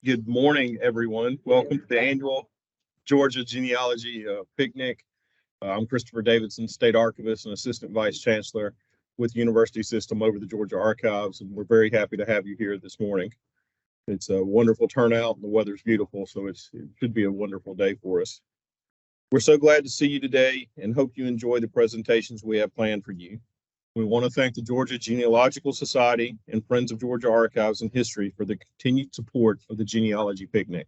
Good morning, everyone. Welcome to the annual Georgia Genealogy Picnic. I'm Christopher Davidson, State Archivist and Assistant Vice Chancellor with the University System over the Georgia Archives, and we're very happy to have you here this morning. It's a wonderful turnout, and the weather's beautiful, so it should be a wonderful day for us. We're so glad to see you today and hope you enjoy the presentations we have planned for you. We want to thank the Georgia Genealogical Society and Friends of Georgia Archives and History for the continued support of the Genealogy Picnic.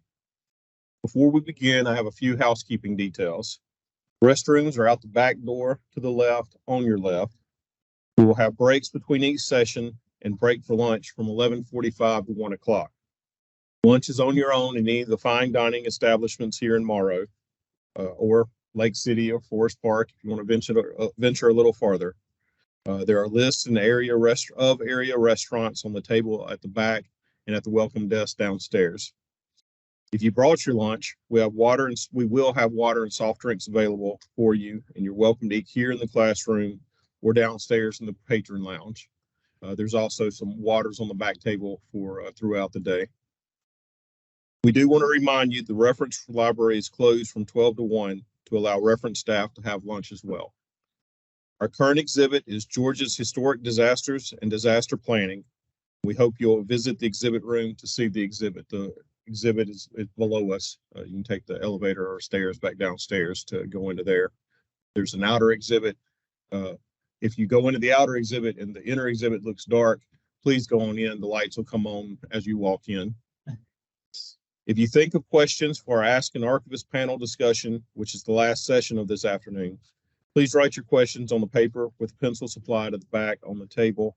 Before we begin, I have a few housekeeping details. Restrooms are out the back door to the left, on your left. We will have breaks between each session and break for lunch from 11:45 to 1 o'clock. Lunch is on your own in any of the fine dining establishments here in Morrow, or Lake City or Forest Park if you want to venture a little farther. There are lists in the area restaurants on the table at the back and at the welcome desk downstairs. If you brought your lunch, we will have water and soft drinks available for you, and you're welcome to eat here in the classroom or downstairs in the patron lounge. There's also some waters on the back table for throughout the day. We do want to remind you the reference library is closed from 12 to 1 to allow reference staff to have lunch as well. Our current exhibit is Georgia's Historic Disasters and Disaster Planning. We hope you'll visit the exhibit room to see the exhibit. The exhibit is below us. You can take the elevator or stairs back downstairs to go into there. There's an outer exhibit. If you go into the outer exhibit and the inner exhibit looks dark, please go on in. The lights will come on as you walk in. If you think of questions for our Ask an Archivist panel discussion, which is the last session of this afternoon, please write your questions on the paper with pencil supplied at the back on the table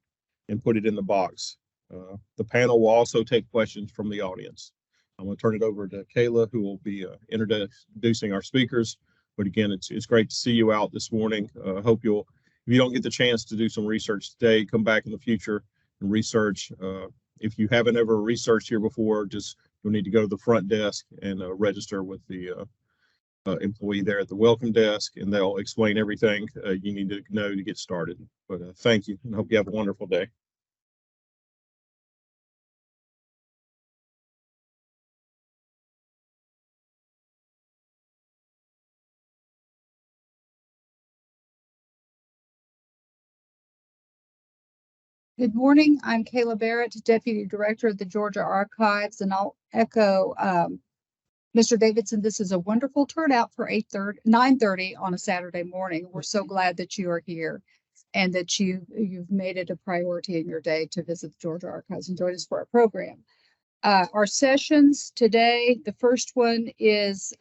and put it in the box. The panel will also take questions from the audience. I'm going to turn it over to Kayla, who will be introducing our speakers. But again, it's great to see you out this morning. If you don't get the chance to do some research today, come back in the future and research. If you haven't ever researched here before, you'll need to go to the front desk and register with the employee there at the welcome desk, and they'll explain everything you need to know to get started. But thank you, and hope you have a wonderful day. Good morning. I'm Kayla Barrett, Deputy Director of the Georgia Archives, and I'll echo Mr. Davidson. This is a wonderful turnout for 9:30 on a Saturday morning. We're so glad that you are here and that you've made it a priority in your day to visit the Georgia Archives and join us for our program. Our sessions today, the first one is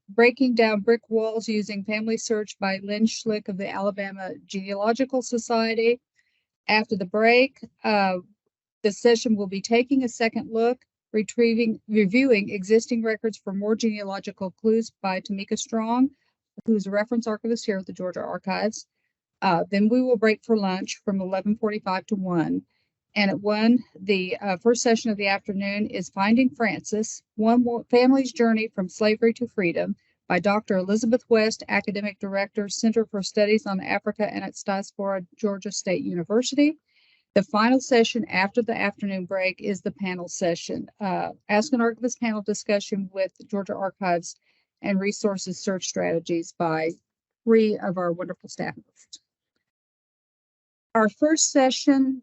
Breaking Down Brick Walls Using FamilySearch by Lynn Schlick of the Alabama Genealogical Society. After the break, the session will be taking a second look, reviewing existing records for more genealogical clues by Tamika Strong, who is a reference archivist here at the Georgia Archives. Then we will break for lunch from 11:45 to 1. And at 1, the first session of the afternoon is Finding Francis, One Family's Journey from Slavery to Freedom by Dr. Elizabeth West, Academic Director, Center for Studies on Africa and its Diaspora, Georgia State University. The final session after the afternoon break is the panel session, Ask an Archivist panel discussion with Georgia Archives and Resources Search Strategies by 3 of our wonderful staff members. Our first session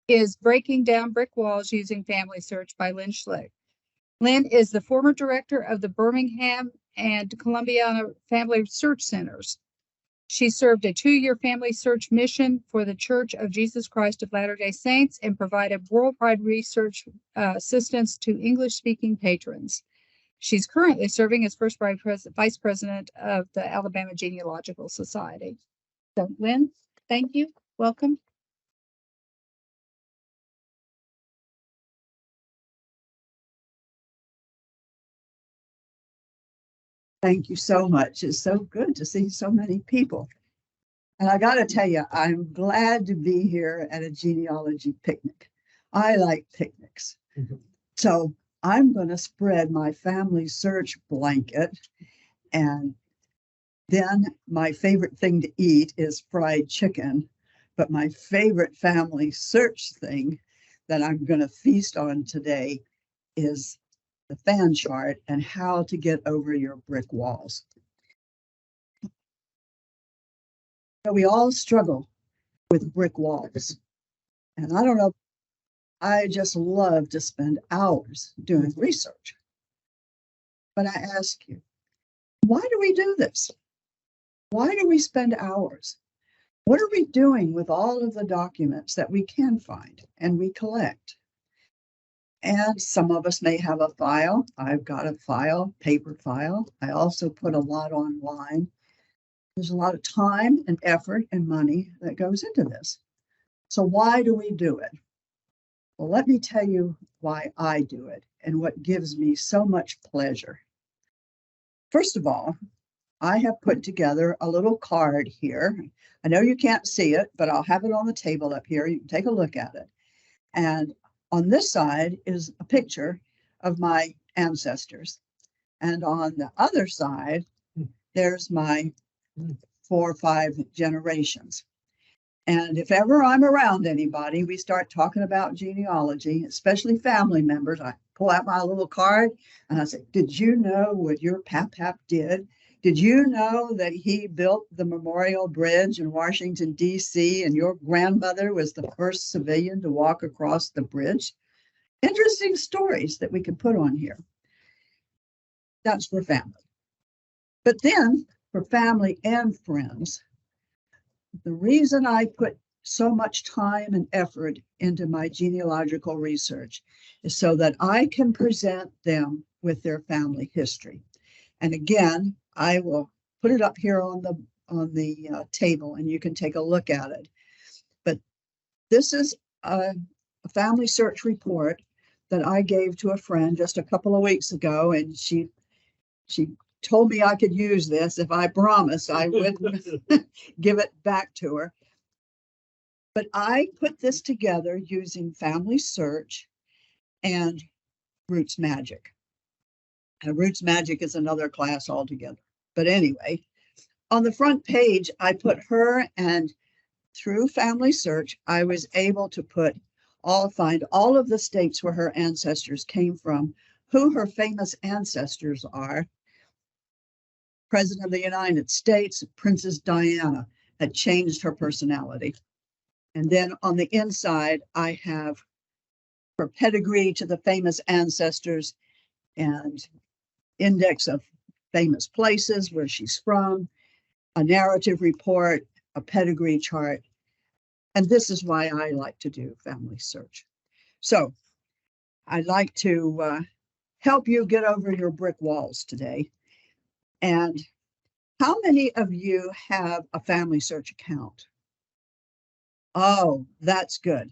is Breaking Down Brick Walls Using FamilySearch by Lynn Schlick. Lynn is the former director of the Birmingham and Columbiana Family Search Centers. She served a 2-year family search mission for the Church of Jesus Christ of Latter-day Saints and provided worldwide research assistance to English-speaking patrons. She's currently serving as first vice president of the Alabama Genealogical Society. So, Lynn, thank you. Welcome. Thank you so much. It's so good to see so many people. And I got to tell you, I'm glad to be here at a genealogy picnic. I like picnics. So I'm going to spread my family search blanket. And then my favorite thing to eat is fried chicken. But my favorite family search thing that I'm going to feast on today is the fan chart and how to get over your brick walls. So we all struggle with brick walls. And I don't know, I just love to spend hours doing research. But I ask you, why do we do this? Why do we spend hours? What are we doing with all of the documents that we can find and we collect? And some of us may have a file. I've got a file, paper file. I also put a lot online. There's a lot of time and effort and money that goes into this. So why do we do it? Well, let me tell you why I do it and what gives me so much pleasure. First of all, I have put together a little card here. I know you can't see it, but I'll have it on the table up here. You can take a look at it. And on this side is a picture of my ancestors. And on the other side, there's my 4 or 5 generations. And if ever I'm around anybody, we start talking about genealogy, especially family members. I pull out my little card and I say, did you know what your pap did? Did you know that he built the Memorial Bridge in Washington, D.C., and your grandmother was the first civilian to walk across the bridge? Interesting stories that we can put on here. That's for family. But then for family and friends, the reason I put so much time and effort into my genealogical research is so that I can present them with their family history. And again, I will put it up here on the table and you can take a look at it. But this is a family search report that I gave to a friend just a couple of weeks ago, and she told me I could use this if I promised I would give it back to her. But I put this together using FamilySearch and Roots Magic. And Roots Magic is another class altogether. But anyway, on the front page, I put her, and through FamilySearch, I was able to find all of the states where her ancestors came from, who her famous ancestors are. President of the United States, Princess Diana, had changed her personality. And then on the inside, I have her pedigree to the famous ancestors and index of famous places where she's from, a narrative report, a pedigree chart. And this is why I like to do FamilySearch. So I'd like to help you get over your brick walls today. And how many of you have a FamilySearch account? Oh, that's good.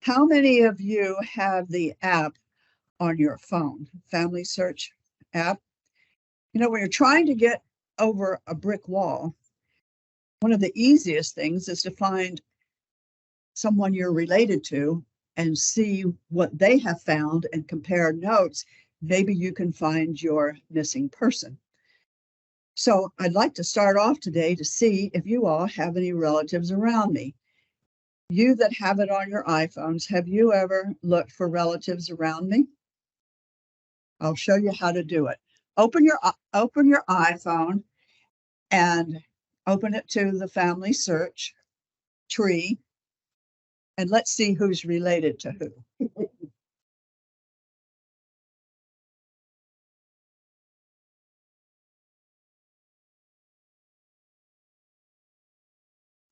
How many of you have the app on your phone, FamilySearch app? You know, when you're trying to get over a brick wall, one of the easiest things is to find someone you're related to and see what they have found and compare notes. Maybe you can find your missing person. So I'd like to start off today to see if you all have any relatives around me. You that have it on your iPhones, have you ever looked for relatives around me? I'll show you how to do it. Open your iPhone and open it to the FamilySearch tree, and let's see who's related to who.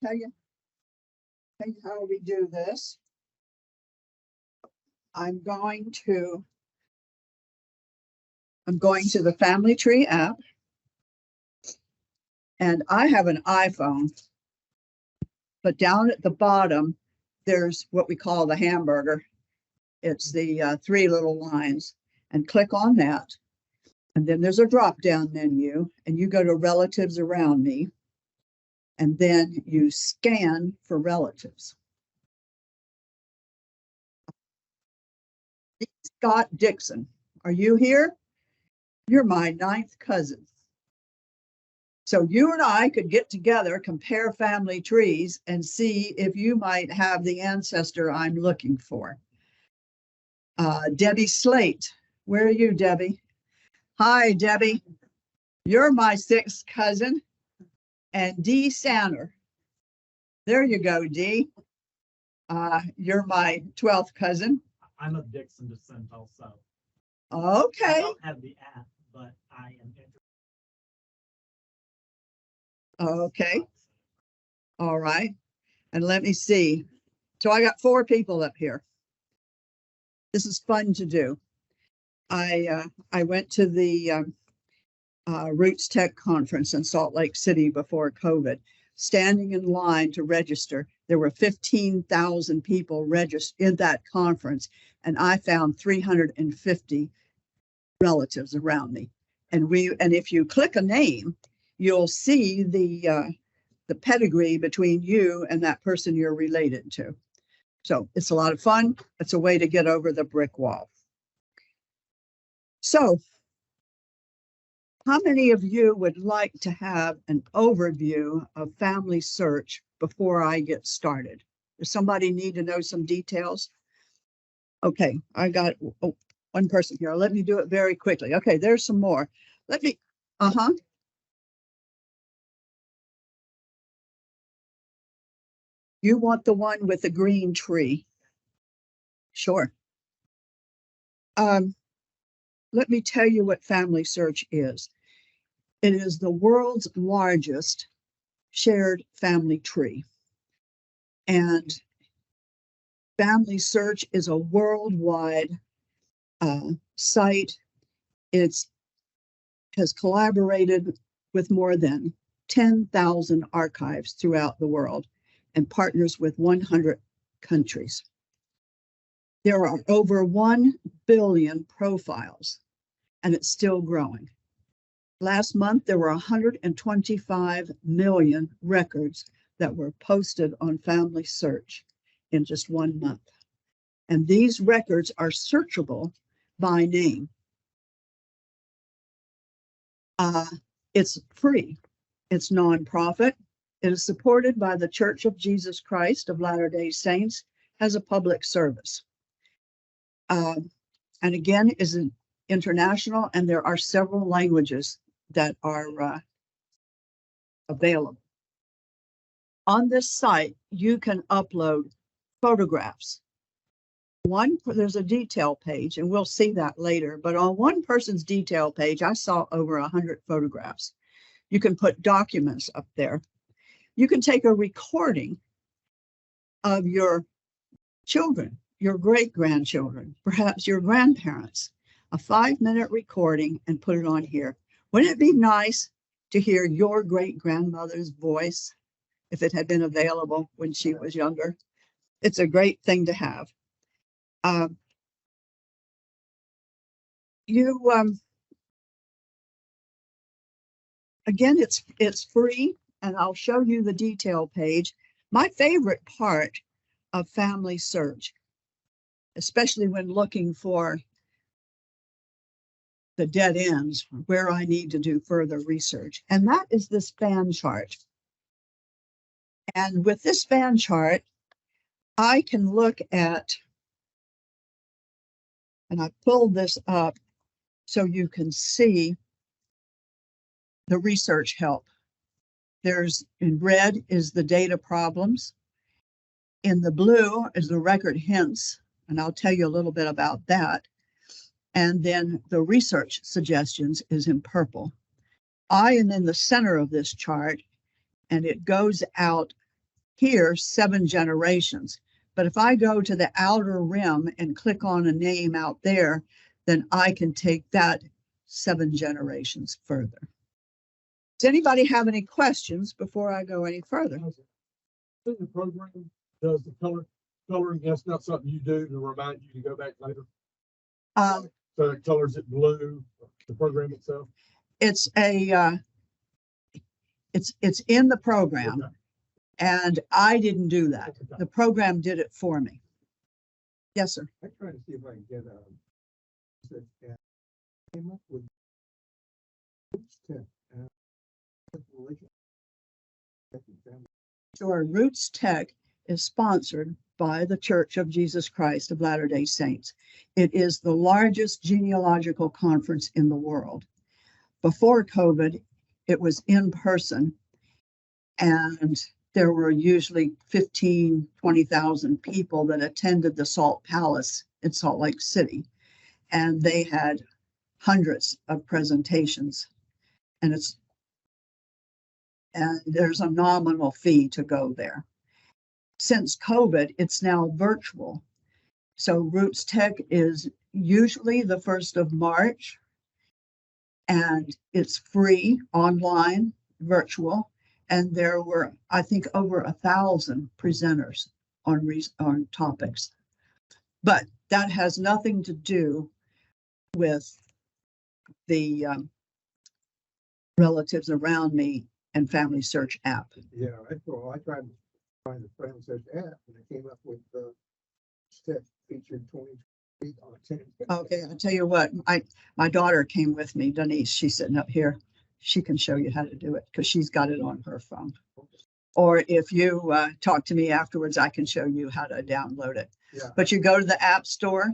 Tell you how we do this. I'm going to the Family Tree app, and I have an iPhone, but down at the bottom, there's what we call the hamburger. It's the 3 little lines, and click on that. And then there's a drop-down menu, and you go to relatives around me, and then you scan for relatives. Scott Dixon, are you here? You're my 9th cousin. So you and I could get together, compare family trees, and see if you might have the ancestor I'm looking for. Debbie Slate. Where are you, Debbie? Hi, Debbie. You're my sixth cousin. And Dee Sanner. There you go, Dee. You're my 12th cousin. I'm of Dixon descent also. I Okay. don't have the app, but I am interested. Okay. All right. And let me see. So I got 4 people up here. This is fun to do. I went to the Roots Tech conference in Salt Lake City before COVID. Standing in line to register, there were 15,000 people registered in that conference, and I found 350 relatives around me. And if you click a name, you'll see the pedigree between you and that person you're related to. So it's a lot of fun. It's a way to get over the brick wall. So how many of you would like to have an overview of FamilySearch before I get started? Does somebody need to know some details? Okay, I got one person here. Let me do it very quickly. Okay, there's some more. Let me, You want the one with the green tree? Sure. Let me tell you what FamilySearch is. It is the world's largest shared family tree. And FamilySearch is a worldwide site. It has collaborated with more than 10,000 archives throughout the world and partners with 100 countries. There are over 1 billion profiles, and it's still growing. Last month, there were 125 million records that were posted on FamilySearch in just 1 month. And these records are searchable by name. It's free. It's nonprofit. It is supported by the Church of Jesus Christ of Latter-day Saints as a public service. And again, is international, and there are several languages that are available. On this site, you can upload photographs. There's a detail page, and we'll see that later, but on one person's detail page, I saw over 100 photographs. You can put documents up there. You can take a recording of your children, your great-grandchildren, perhaps your grandparents, a 5-minute recording, and put it on here. Wouldn't it be nice to hear your great-grandmother's voice if it had been available when she was younger? It's a great thing to have. Again, it's free, and I'll show you the detail page. My favorite part of FamilySearch, especially when looking for the dead ends where I need to do further research, and that is this span chart. And with this span chart, I can look at, and I pulled this up so you can see the research help. There's in red is the data problems. In the blue is the record hints, and I'll tell you a little bit about that. And then the research suggestions is in purple. I am in the center of this chart, and it goes out here 7 generations. But if I go to the outer rim and click on a name out there, then I can take that 7 generations further. Does anybody have any questions before I go any further? In the program, does the coloring, that's not something you do to remind you to go back later? So it colors it blue, the program itself? It's in the program, Okay. and I didn't do that. The program did it for me. Yes, sir. I'm trying to see if I can get came up with Sure. Roots Tech is sponsored by the Church of Jesus Christ of Latter-day Saints. It is the largest genealogical conference in the world. Before COVID, it was in person, and there were usually 15, 20,000 people that attended the Salt Palace in Salt Lake City. And they had hundreds of presentations, and there's a nominal fee to go there. Since COVID, it's now virtual. So Roots Tech is usually the 1st of March, and it's free, online, virtual. And there were, I think, over 1,000 presenters on topics. But that has nothing to do with the relatives around me and FamilySearch app. Yeah, I tried to find the FamilySearch app and I came up with the step featured 20 on 10. Okay, I'll tell you what, my daughter came with me, Denise, she's sitting up here. She can show you how to do it because she's got it on her phone. Or if you talk to me afterwards, I can show you how to download it. Yeah. But you go to the App Store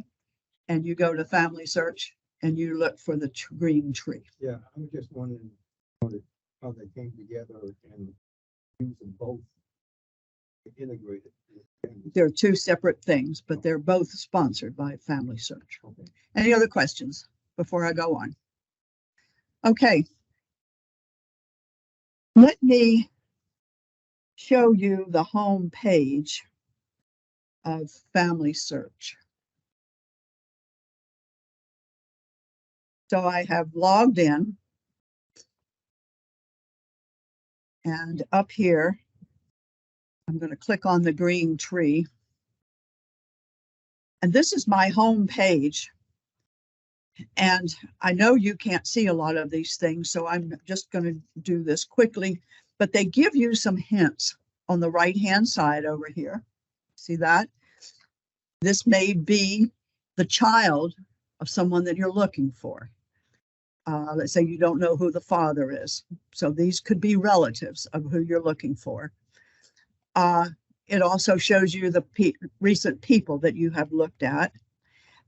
and you go to FamilySearch and you look for the green tree. Yeah, I was just wondering how they came together and using both integrated. They're two separate things, but they're both sponsored by FamilySearch. Okay. Any other questions before I go on? Okay. Let me show you the home page of FamilySearch. So I have logged in, and up here, I'm going to click on the green tree. And this is my home page. And I know you can't see a lot of these things, so I'm just going to do this quickly, but they give you some hints on the right-hand side over here. See that? This may be the child of someone that you're looking for. Let's say you don't know who the father is. So these could be relatives of who you're looking for. It also shows you the recent people that you have looked at.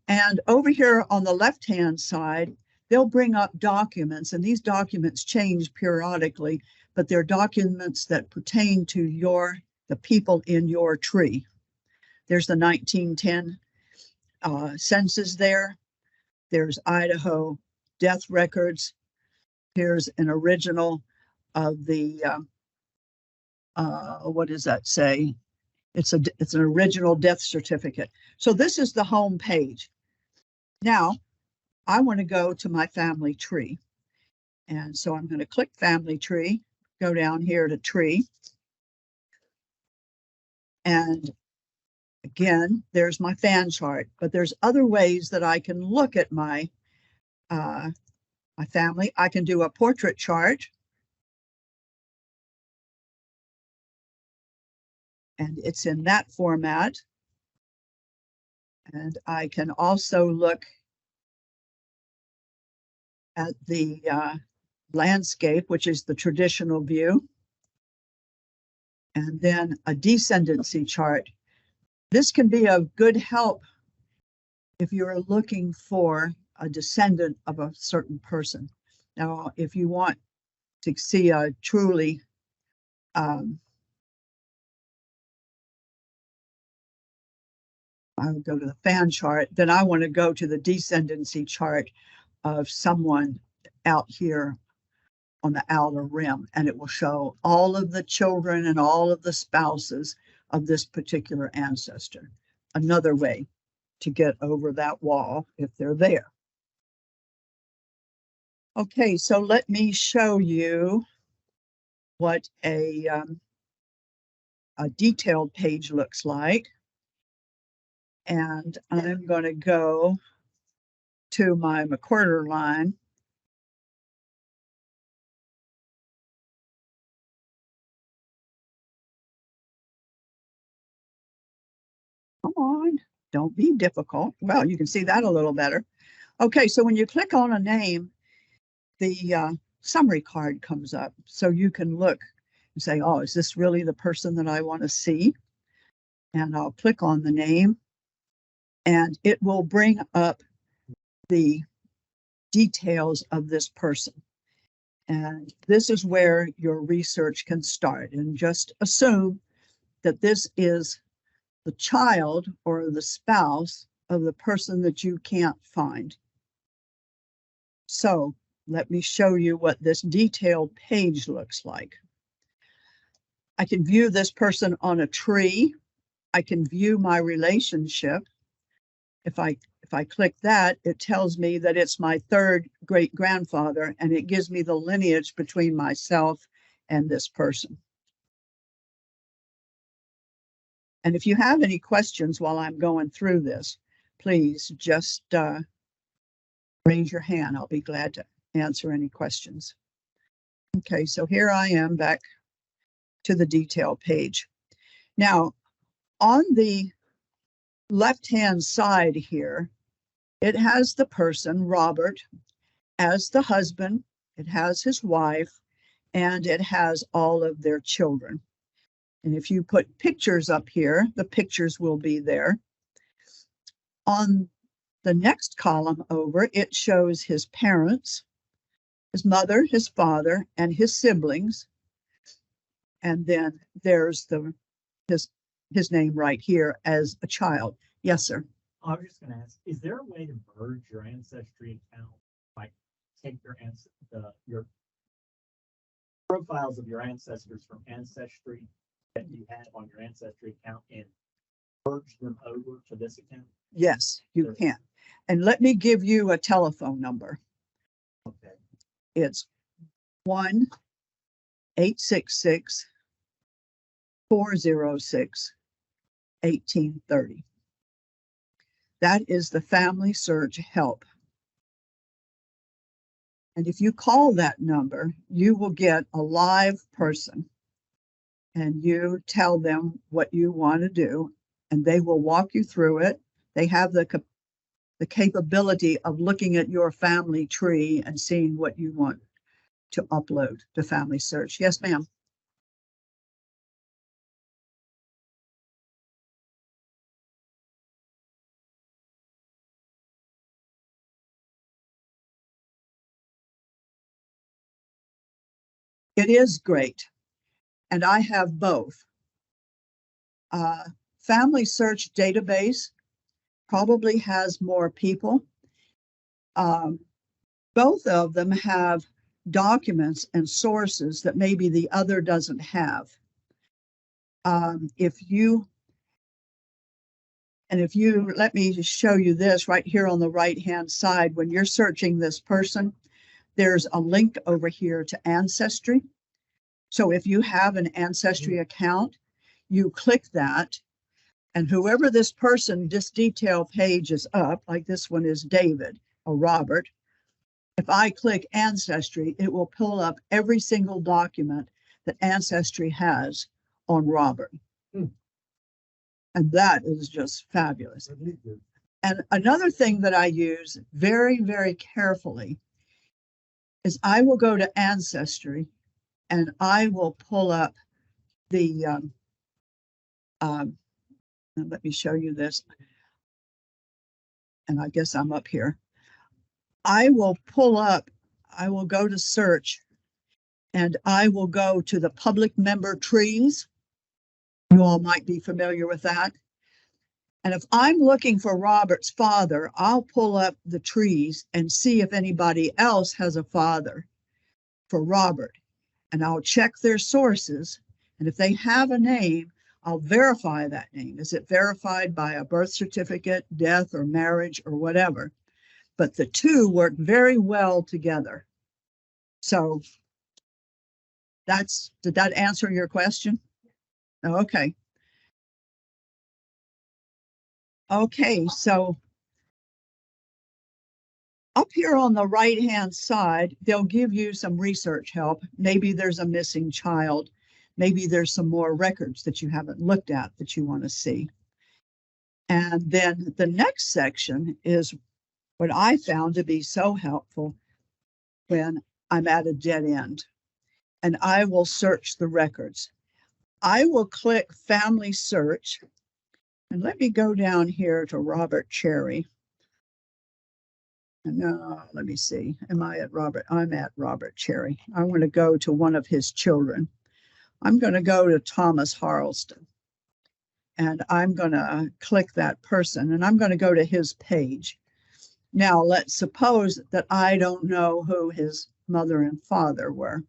And over here on the left-hand side, they'll bring up documents, and these documents change periodically, but they're documents that pertain to the people in your tree. There's the 1910 census there. There's Idaho death records. Here's an original of the, what does that say? It's an original death certificate. So this is the home page. Now, I want to go to my family tree. And so I'm going to click family tree, go down here to tree. And again, there's my fan chart, but there's other ways that I can look at my family. I can do a portrait chart. And it's in that format. And I can also look at the landscape, which is the traditional view. And then a descendancy chart. This can be of good help if you're looking for a descendant of a certain person. Now, if you want to see a truly I would go to the fan chart, then I want to go to the descendancy chart of someone out here on the outer rim, and it will show all of the children and all of the spouses of this particular ancestor. Another way to get over that wall if they're there. Okay, so let me show you what a detailed page looks like. And I'm going to go to my McQuarter line. Come on, don't be difficult. Well, you can see that a little better. Okay, so when you click on a name, the summary card comes up. So you can look and say, oh, is this really the person that I want to see? And I'll click on the name. and it will bring up the details of this person. And this is where your research can start. And just assume that this is the child or the spouse of the person that you can't find. So let me show you what this detailed page looks like. I can view this person on a tree. I can view my relationship. If I click that, it tells me that it's my third great grandfather, and it gives me the lineage between myself and this person. And if you have any questions while I'm going through this, please just raise your hand. I'll be glad to answer any questions. Okay, so here I am back to the detail page. Now, on the left-hand side here, it has the person, Robert, as the husband, it has his wife, and it has all of their children. And if you put pictures up here, the pictures will be there. On the next column over, it shows his parents, his mother, his father, and his siblings. And then there's his name right here as a child. Yes, sir. I was just gonna ask, is there a way to merge your ancestry account? Like take your profiles of your ancestors from Ancestry that you have on your ancestry account and merge them over to this account? Yes, you can. And let me give you a telephone number. Okay. It's 1-866-406-1830. That is the FamilySearch help. And if you call that number, you will get a live person, and you tell them what you want to do, and they will walk you through it. They have the capability of looking at your family tree and seeing what you want to upload to FamilySearch. Yes, ma'am. It is great, and I have both. FamilySearch database probably has more people. Both of them have documents and sources that maybe the other doesn't have. If you let me just show you this right here on the right-hand side, when you're searching this person, there's a link over here to Ancestry. So if you have an Ancestry account, you click that, and whoever this person, this detail page is up, like this one is David or Robert. If I click Ancestry, it will pull up every single document that Ancestry has on Robert. And that is just fabulous. And another thing that I use very, very carefully is I will go to Ancestry and I will pull up the, let me show you this. And I guess I'm up here. I will go to search, and I will go to the public member trees. You all might be familiar with that. And if I'm looking for Robert's father, I'll pull up the trees and see if anybody else has a father for Robert. And I'll check their sources. And if they have a name, I'll verify that name. Is it verified by a birth certificate, death, or marriage, or whatever? But the two work very well together. So did that answer your question? Okay. Okay, so up here on the right-hand side, they'll give you some research help. Maybe there's a missing child. Maybe there's some more records that you haven't looked at that you want to see. And then the next section is what I found to be so helpful when I'm at a dead end. And I will search the records. I will click FamilySearch, And let me go down here to Robert Cherry. And let me see. Am I at Robert? I'm at Robert Cherry. I want to go to one of his children. I'm going to go to Thomas Harleston. And I'm going to click that person and I'm going to go to his page. Now, let's suppose that I don't know who his mother and father were.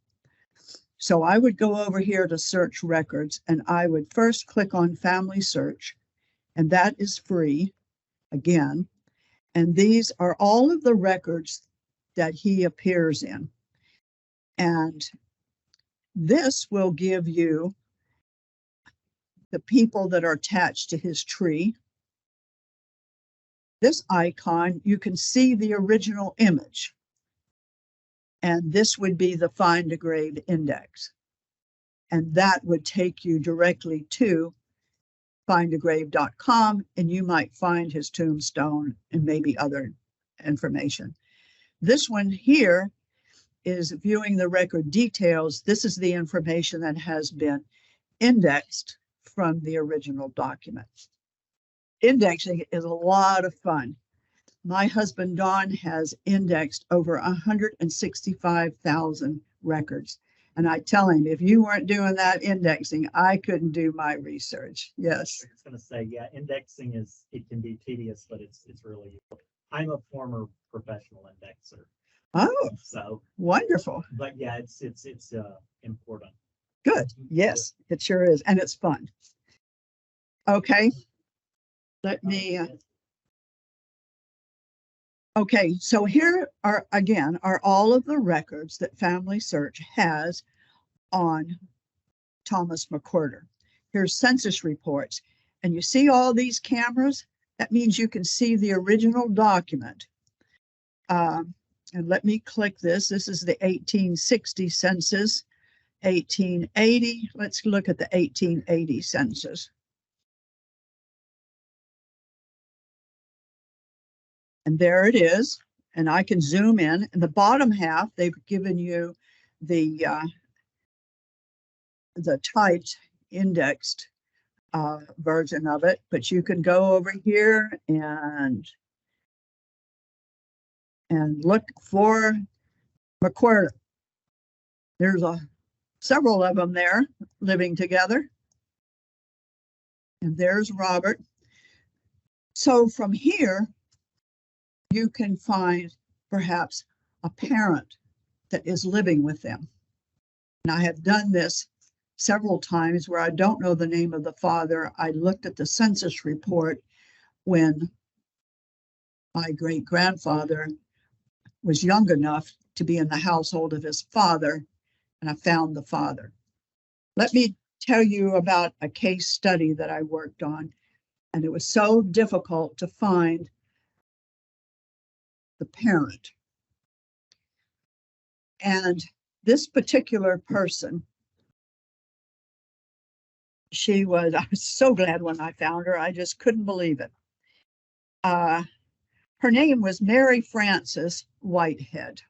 So I would go over here to search records and I would first click on FamilySearch, and that is free again. And these are all of the records that he appears in. And this will give you the people that are attached to his tree. This icon, you can see the original image. And this would be the Find a Grave index. And that would take you directly to findagrave.com, and you might find his tombstone and maybe other information. This one here is viewing the record details. This is the information that has been indexed from the original document. Indexing is a lot of fun. My husband, Don, has indexed over 165,000 records. And I tell him, if you weren't doing that indexing, I couldn't do my research. Yes. I was going to say, yeah, indexing it can be tedious, but it's really useful. I'm a former professional indexer. Oh, so wonderful. But yeah, it's important. Good. Yes, it sure is. And it's fun. Okay. Let me, okay, so here are, again, are all of the records that FamilySearch has on Thomas McWhorter. Here's census reports. And you see all these cameras? That means you can see the original document. And let me click this. This is the 1860 census, 1880. Let's look at the 1880 census. And there it is. And I can zoom in. In the bottom half, they've given you the typed indexed version of it. But you can go over here and look for McWhorter. There's several of them there living together. And there's Robert. So from here, you can find perhaps a parent that is living with them. And I have done this several times where I don't know the name of the father. I looked at the census report when my great-grandfather was young enough to be in the household of his father, and I found the father. Let me tell you about a case study that I worked on, and it was so difficult to find the parent. And this particular person, I was so glad when I found her, I just couldn't believe it. Her name was Mary Frances Whitehead.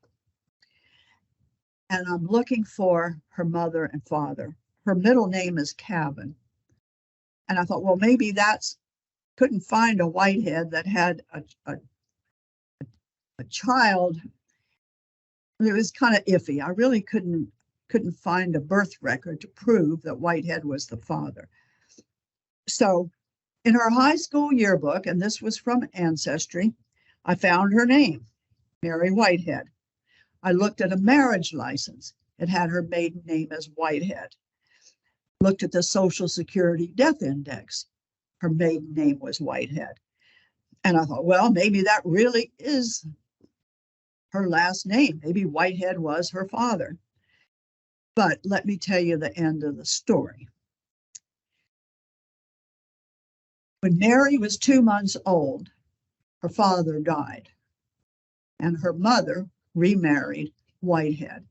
And I'm looking for her mother and father. Her middle name is Cavan. And I thought, well, maybe couldn't find a Whitehead that had a child. It was kind of iffy. I really couldn't find a birth record to prove that Whitehead was the father. So in her high school yearbook, and this was from Ancestry, I found her name, Mary Whitehead. I looked at a marriage license. It had her maiden name as Whitehead. Looked at the Social Security death index. Her maiden name was Whitehead. And I thought, well, maybe that really is her last name. Maybe Whitehead was her father. But let me tell you the end of the story. When Mary was 2 months old, her father died, and her mother remarried Whitehead.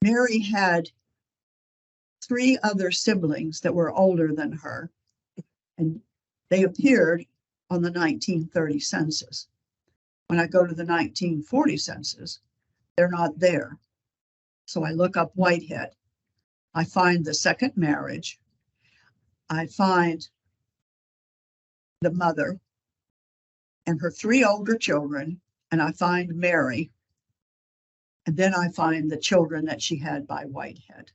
Mary had 3 other siblings that were older than her, and they appeared on the 1930 census. When I go to the 1940 census, they're not there. So I look up Whitehead. I find the second marriage. I find the mother and her 3 older children, and I find Mary. And then I find the children that she had by Whitehead.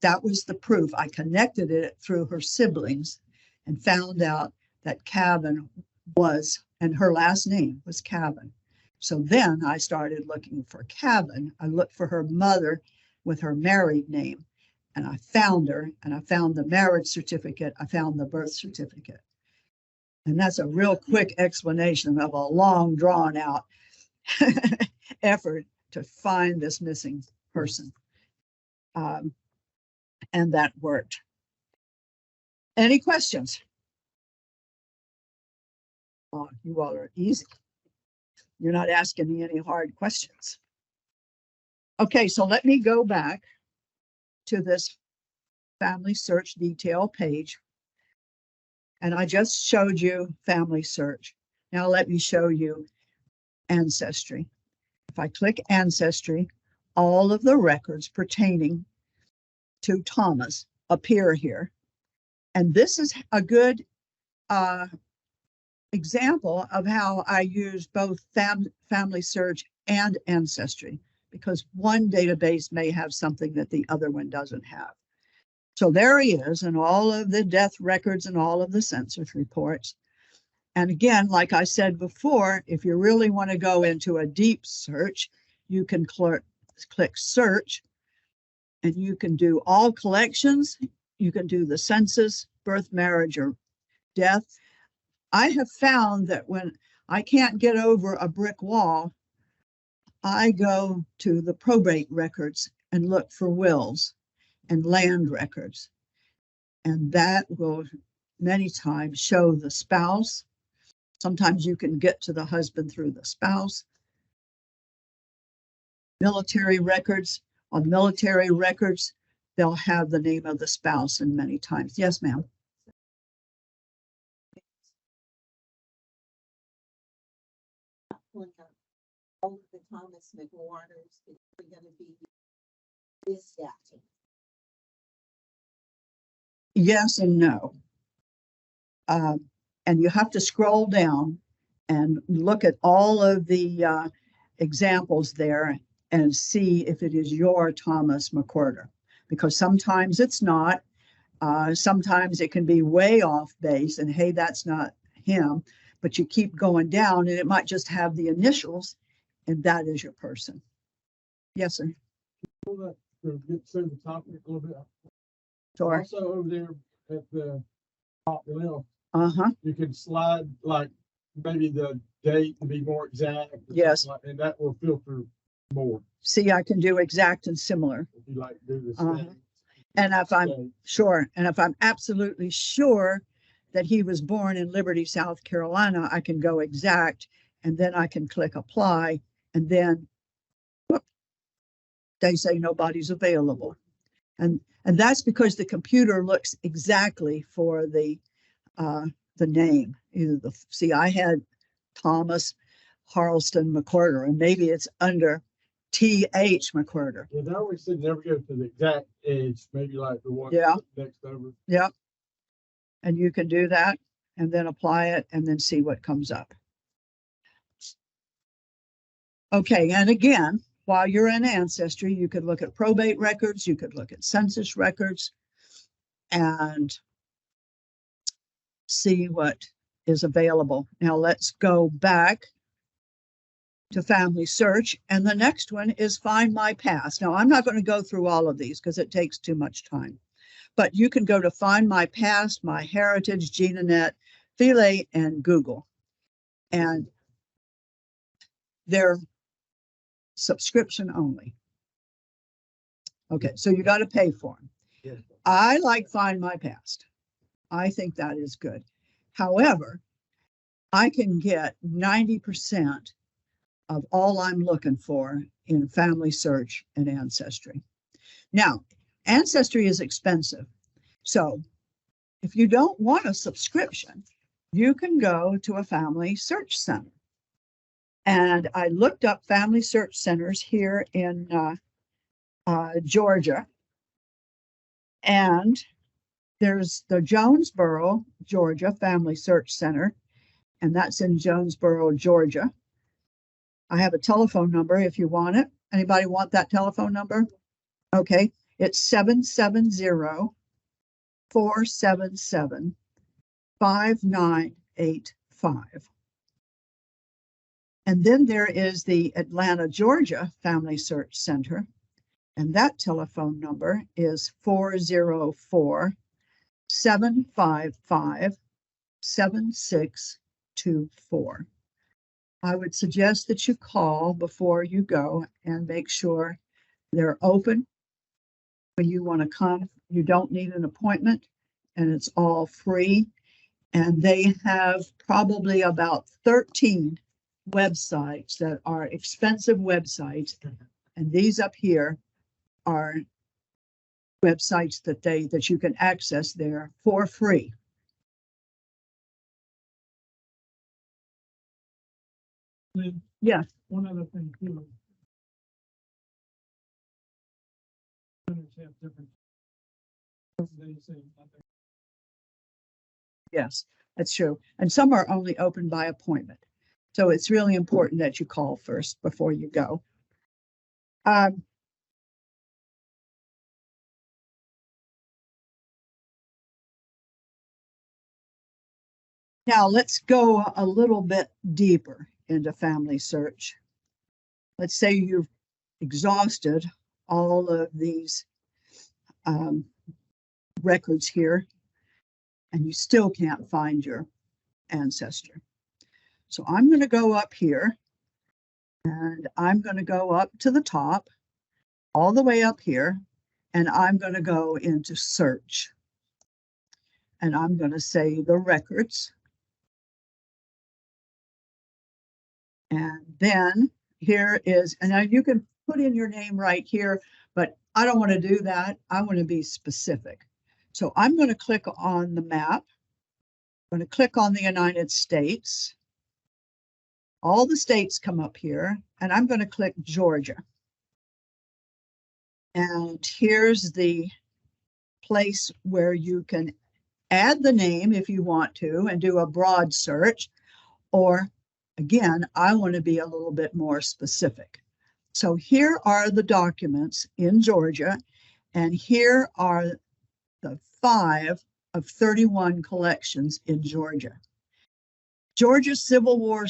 That was the proof. I connected it through her siblings and found out that Cabin was, and her last name was Cabin. So then I started looking for Cabin. I looked for her mother with her married name, and I found her, and I found the marriage certificate. I found the birth certificate. And that's a real quick explanation of a long drawn out effort to find this missing person. And that worked. Any questions? Oh, you all are easy. You're not asking me any hard questions. Okay, so let me go back to this family search detail page. And I just showed you family search. Now let me show you ancestry. If I click ancestry, all of the records pertaining to Thomas appear here. And this is a good example of how I use both family search and ancestry, because one database may have something that the other one doesn't have. So there he is, and all of the death records and all of the census reports. And again, like I said before, if you really want to go into a deep search, you can click search, and you can do all collections. You can do the census, birth, marriage, or death. I have found that when I can't get over a brick wall, I go to the probate records and look for wills and land records. And that will many times show the spouse. Sometimes you can get to the husband through the spouse. Military records, on military records, they'll have the name of the spouse, and many times. Yes, ma'am. All of the Thomas McWarners is going to be this data. Yes and no. And you have to scroll down and look at all of the examples there and see if it is your Thomas McWhorter, because sometimes it's not. Sometimes it can be way off base and hey, that's not him, but you keep going down and it might just have the initials and that is your person. Yes, sir. To get to the topic a little bit. Sure. Also over there at the top left, Uh-huh. you can slide like maybe the date and be more exact. Yes. And that will filter more. See, I can do exact and similar. If you like to do this. And if I'm sure, and if I'm absolutely sure that he was born in Liberty, South Carolina, I can go exact, and then I can click apply, and then whoop, they say nobody's available. And that's because the computer looks exactly for the name. See, I had Thomas Harleston McWhorter, and maybe it's under T.H. McWhorter. Yeah, they always said never go to the exact edge, maybe like the one next over. Yep. And you can do that and then apply it and then see what comes up. Okay, and again, while you're in Ancestry, you could look at probate records, you could look at census records and see what is available. Now let's go back to Family Search, and the next one is Find My Past. Now I'm not going to go through all of these because it takes too much time, but you can go to Find My Past, My Heritage, GeneNet, Philae, and Google, and they're subscription only. Okay, so you got to pay for them. Yes. I like Find My Past. I think that is good. However, I can get 90% of all I'm looking for in Family Search and Ancestry. Now, Ancestry is expensive. So if you don't want a subscription, you can go to a Family Search Center. And I looked up Family Search Centers here in Georgia. And There's the Jonesboro, Georgia Family Search Center, and that's in Jonesboro, Georgia. I have a telephone number if you want it. Anybody want that telephone number? Okay, it's 770-477-5985. And then there is the Atlanta, Georgia Family Search Center, and that telephone number is 404-755-7624. I would suggest that you call before you go and make sure they're open when you want to come. You don't need an appointment, and it's all free. And they have probably about 13 websites that are expensive websites. And these up here are websites that you can access there for free. Lynn, Yeah. one other thing too. Centers have different. They say, I think, Yes, that's true. And some are only open by appointment. So it's really important that you call first before you go. Now let's go a little bit deeper into family search. Let's say you've exhausted all of these records here, and you still can't find your ancestor. So I'm going to go up here, and I'm going to go up to the top, all the way up here, and I'm going to go into search. And I'm going to say the records. And then here is, and now you can put in your name right here, but I don't want to do that. I want to be specific. So I'm going to click on the map. I'm going to click on the United States. All the states come up here, and I'm going to click Georgia. And here's the place where you can add the name if you want to and do a broad search, or again, I want to be a little bit more specific. So here are the documents in Georgia, and here are the 5 of 31 collections in Georgia. Georgia Civil War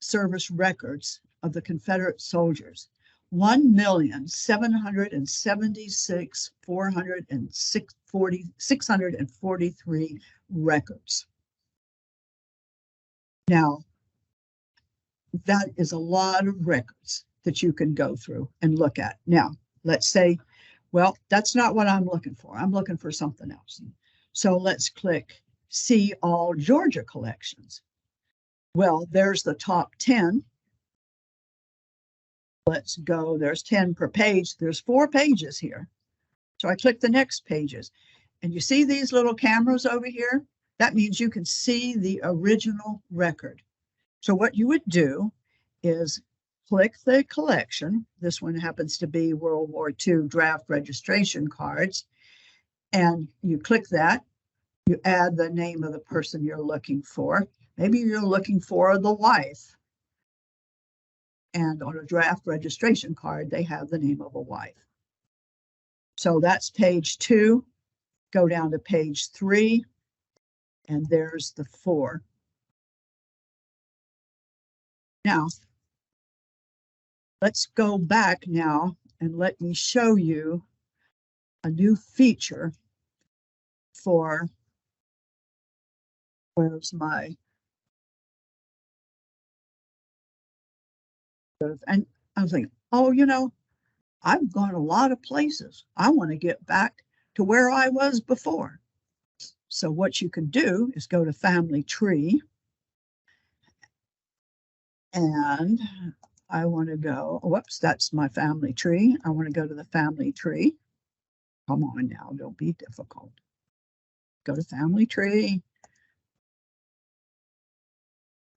service records of the Confederate soldiers, 1,776,643 records. Now, that is a lot of records that you can go through and look at. Now, let's say, well, that's not what I'm looking for. I'm looking for something else. So let's click See All Georgia Collections. Well, there's the top 10. Let's go, there's 10 per page. There's 4 pages here. So I click the next pages. And you see these little cameras over here? That means you can see the original record. So what you would do is click the collection. This one happens to be World War II draft registration cards. And you click that. You add the name of the person you're looking for. Maybe you're looking for the wife. And on a draft registration card, they have the name of a wife. So that's page 2. Go down to page 3. And there's the 4. Now, let's go back now and let me show you a new feature for, where's my, and I was thinking, oh, you know, I've gone a lot of places. I want to get back to where I was before. So what you can do is go to Family Tree. And I want to go, whoops, that's my family tree. I want to go to the family tree. Come on now, don't be difficult. Go to Family Tree.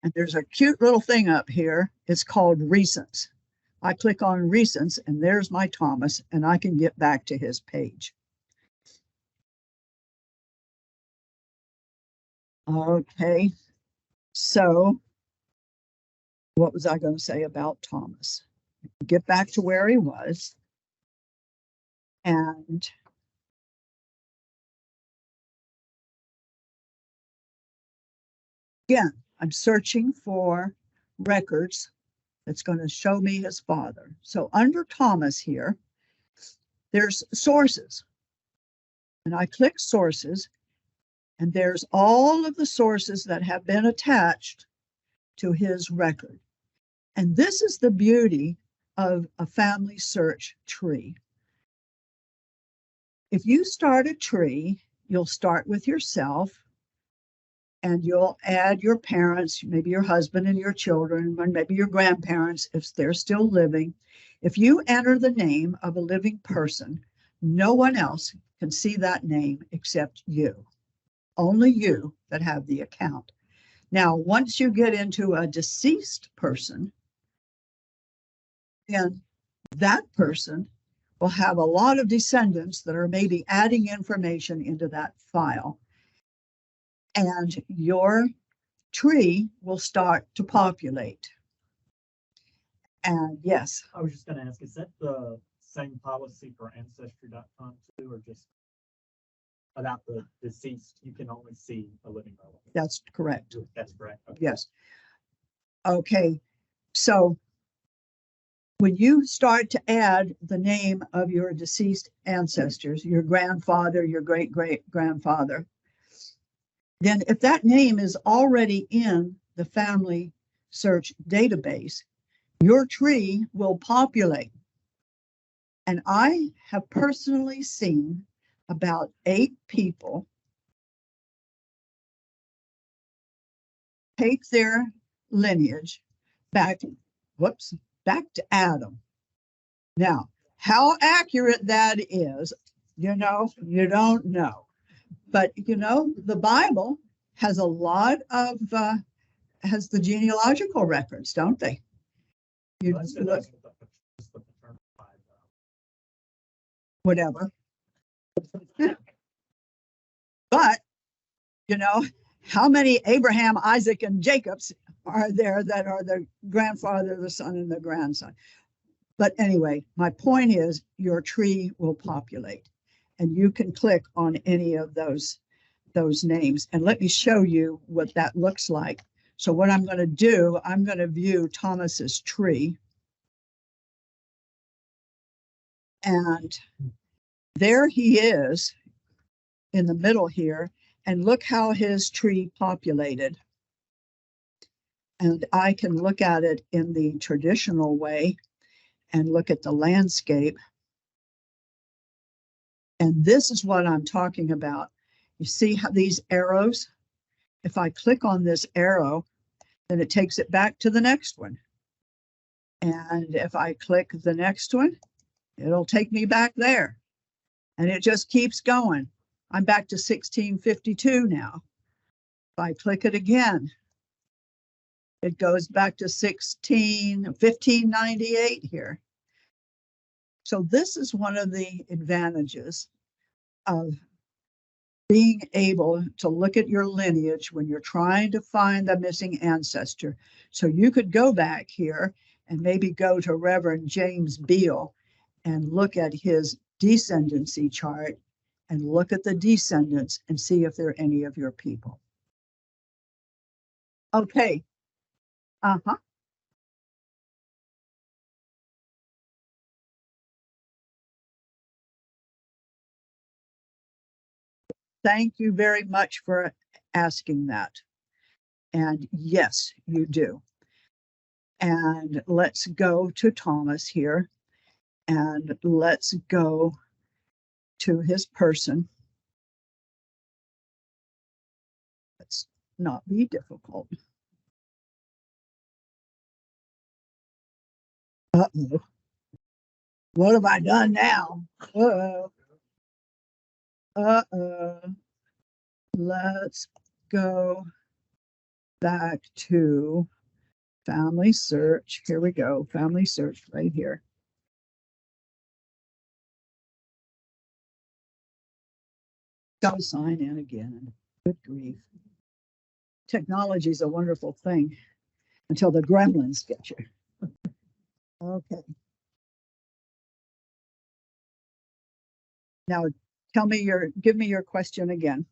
And there's a cute little thing up here. It's called Recents. I click on Recents, and there's my Thomas, and I can get back to his page. Okay, so what was I going to say about Thomas? Get back to where he was. And again, I'm searching for records that's going to show me his father. So under Thomas here, there's sources. And I click sources, and there's all of the sources that have been attached to his record. And this is the beauty of a family search tree. If you start a tree, you'll start with yourself, and you'll add your parents, maybe your husband and your children, and maybe your grandparents if they're still living. If you enter the name of a living person, no one else can see that name except you. Only you that have the account. Now, once you get into a deceased person, then that person will have a lot of descendants that are maybe adding information into that file. And your tree will start to populate. And yes, I was just gonna ask, is that the same policy for ancestry.com too, or just about the deceased, you can only see a living relative? that's correct. That's correct. Okay. Yes. Okay. So when you start to add the name of your deceased ancestors, your grandfather, your great-great-grandfather, then if that name is already in the family search database, your tree will populate. And I have personally seen about 8 people take their lineage back to Adam. Now, how accurate that is, you don't know. But, the Bible has a lot of, has the genealogical records, don't they? You Well, that's look, just the paternal side, whatever. But, how many Abraham, Isaac, and Jacobs are there that are the grandfather, the son, and the grandson? But anyway, my point is your tree will populate, and you can click on any of those names. And let me show you what that looks like. So what I'm going to do, I'm going to view Thomas's tree. And there he is in the middle here. And look how his tree populated. And I can look at it in the traditional way and look at the landscape. And this is what I'm talking about. You see how these arrows? If I click on this arrow, then it takes it back to the next one. And if I click the next one, it'll take me back there. And it just keeps going. I'm back to 1652 now. If I click it again, it goes back to 1598 here. So this is one of the advantages of being able to look at your lineage when you're trying to find the missing ancestor. So you could go back here and maybe go to Reverend James Beale and look at his descendancy chart and look at the descendants and see if they're any of your people. Okay. Thank you very much for asking that. And yes, you do. And let's go to Thomas here. And let's go to his person. Let's not be difficult. Uh-oh. What have I done now? Uh-oh. Uh-oh. Let's go back to Family Search. Here we go. Family Search right here. Gotta sign in again. Good grief. Technology is a wonderful thing until the gremlins get you. Okay. Now, give me your question again.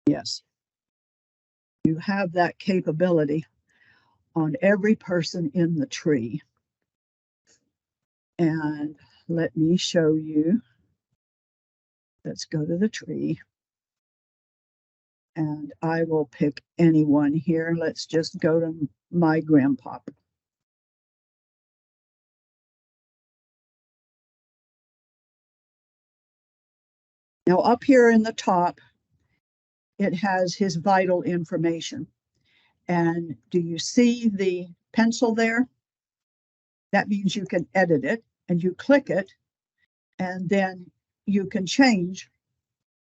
Yes. You have that capability on every person in the tree. And let me show you. Let's go to the tree. And I will pick anyone here. Let's just go to my grandpa. Now up here in the top, it has his vital information. And do you see the pencil there? That means you can edit it, and you click it, and then you can change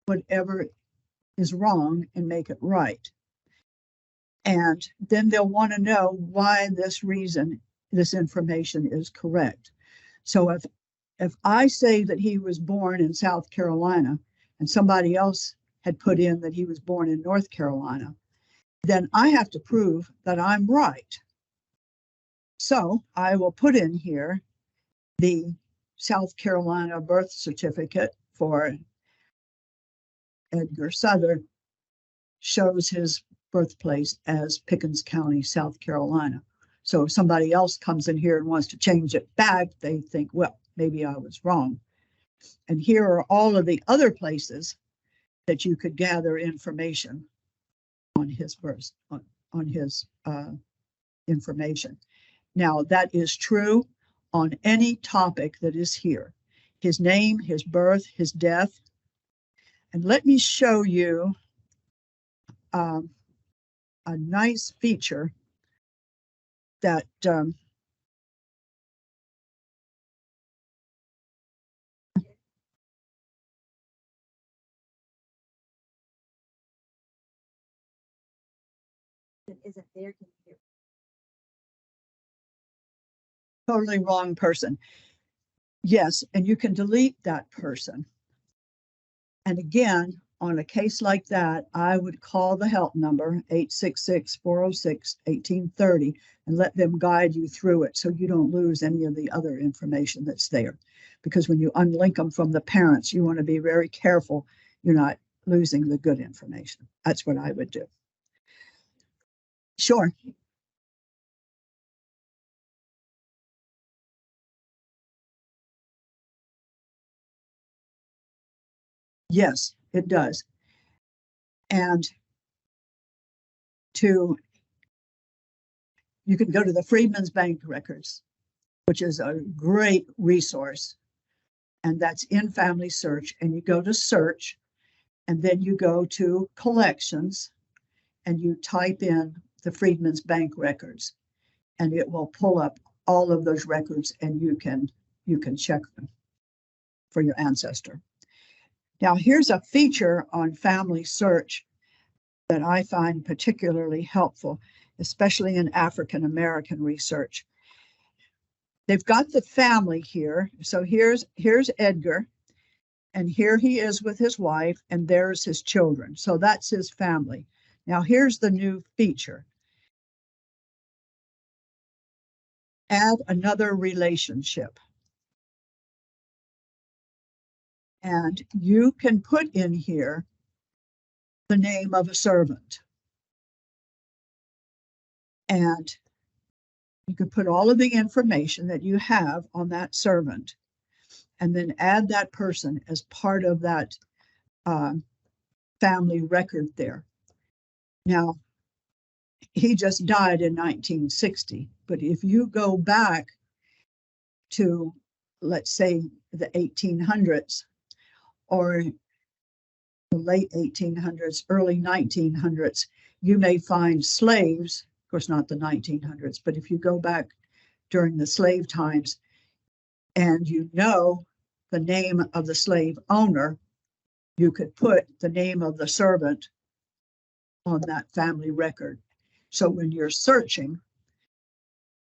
whatever is wrong and make it right. And then they'll want to know why this information is correct. So if I say that he was born in South Carolina and somebody else had put in that he was born in North Carolina, then I have to prove that I'm right. So I will put in here the South Carolina birth certificate for Edgar Southern, shows his birthplace as Pickens County, South Carolina. So if somebody else comes in here and wants to change it back, they think, well, maybe I was wrong. And here are all of the other places that you could gather information on his birth, on his information. Now, that is true on any topic that is here. His name, his birth, his death. And let me show you a nice feature that Isn't there? Can you hear? totally wrong person. Yes, and you can delete that person. And again, on a case like that, I would call the help number 866-406-1830 and let them guide you through it so you don't lose any of the other information that's there. Because when you unlink them from the parents, you want to be very careful you're not losing the good information. That's what I would do. Sure. Yes, it does. And you can go to the Freedmen's Bank records, which is a great resource. And that's in FamilySearch. And you go to search, and then you go to collections, and you type in the Freedmen's Bank records, and it will pull up all of those records, and you can check them for your ancestor. Now, here's a feature on FamilySearch that I find particularly helpful, especially in African American research. They've got the family here. So here's Edgar, and here he is with his wife, and there's his children. So that's his family. Now, here's the new feature. Add another relationship. And you can put in here the name of a servant. And you can put all of the information that you have on that servant and then add that person as part of that family record there. Now, he just died in 1960, but if you go back to, let's say, the 1800s or the late 1800s, early 1900s, you may find slaves, of course not the 1900s, but if you go back during the slave times and you know the name of the slave owner, you could put the name of the servant on that family record. So when you're searching,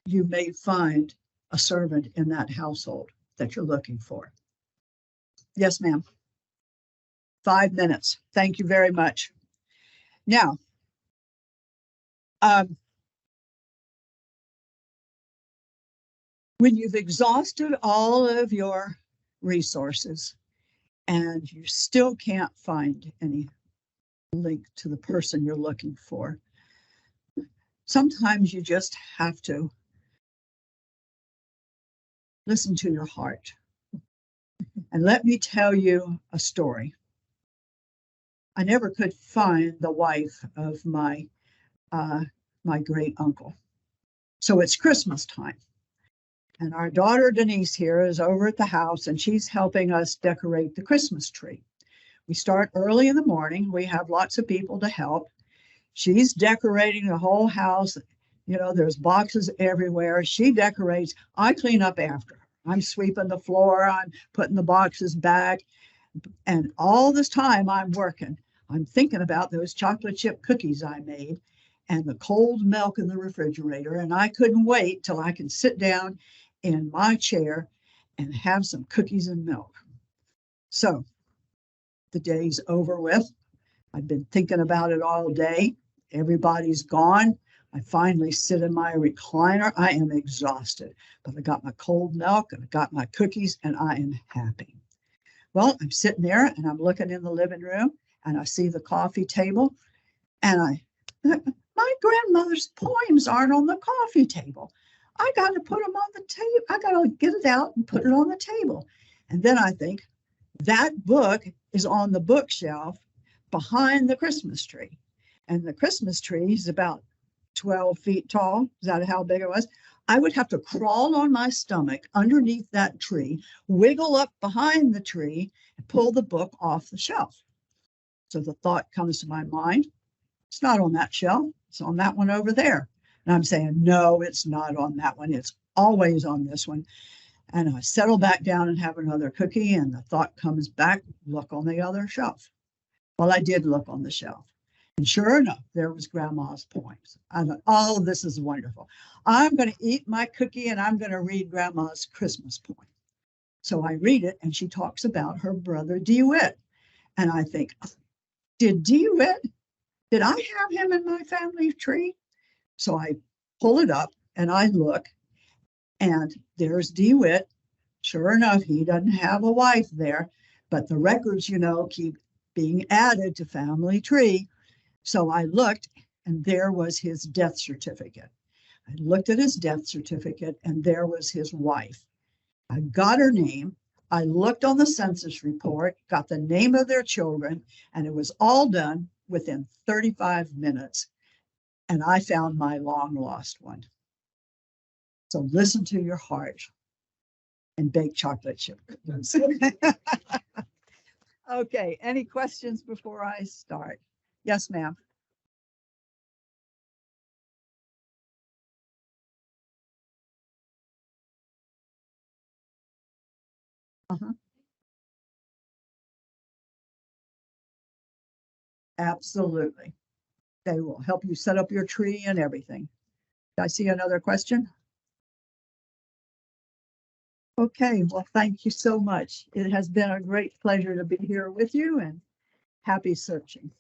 you may find a servant in that household that you're looking for. Yes, ma'am. 5 minutes. Thank you very much. Now, when you've exhausted all of your resources and you still can't find any link to the person you're looking for, sometimes you just have to listen to your heart. And let me tell you a story. I never could find the wife of my great uncle. So it's Christmas time. And our daughter Denise here is over at the house and she's helping us decorate the Christmas tree. We start early in the morning. We have lots of people to help. She's decorating the whole house. You know, there's boxes everywhere. She decorates. I clean up after her. I'm sweeping the floor. I'm putting the boxes back. And all this time I'm working. I'm thinking about those chocolate chip cookies I made and the cold milk in the refrigerator. And I couldn't wait till I could sit down in my chair and have some cookies and milk. So the day's over with. I've been thinking about it all day. Everybody's gone. I finally sit in my recliner. I am exhausted, but I got my cold milk and I got my cookies and I am happy. Well, I'm sitting there and I'm looking in the living room and I see the coffee table and my grandmother's poems aren't on the coffee table. I got to put them on the table. I got to get it out and put it on the table. And then I think that book is on the bookshelf behind the Christmas tree. And the Christmas tree is about 12 feet tall. Is that how big it was? I would have to crawl on my stomach underneath that tree, wiggle up behind the tree, and pull the book off the shelf. So the thought comes to my mind, it's not on that shelf. It's on that one over there. And I'm saying, no, it's not on that one. It's always on this one. And I settle back down and have another cookie. And the thought comes back, look on the other shelf. Well, I did look on the shelf. And sure enough, there was Grandma's poems. I thought, oh, this is wonderful. I'm going to eat my cookie and I'm going to read Grandma's Christmas poem. So I read it and she talks about her brother DeWitt. And I think, did I have him in my family tree? So I pull it up and I look and there's DeWitt. Sure enough, he doesn't have a wife there, but the records, you know, keep being added to family tree. So I looked and there was his death certificate. I looked at his death certificate and there was his wife. I got her name. I looked on the census report, got the name of their children, and it was all done within 35 minutes. And I found my long lost one. So listen to your heart and bake chocolate chip cookies. Okay, any questions before I start? Yes, ma'am. Absolutely. They will help you set up your tree and everything. I see another question. Okay, well, thank you so much. It has been a great pleasure to be here with you and happy searching.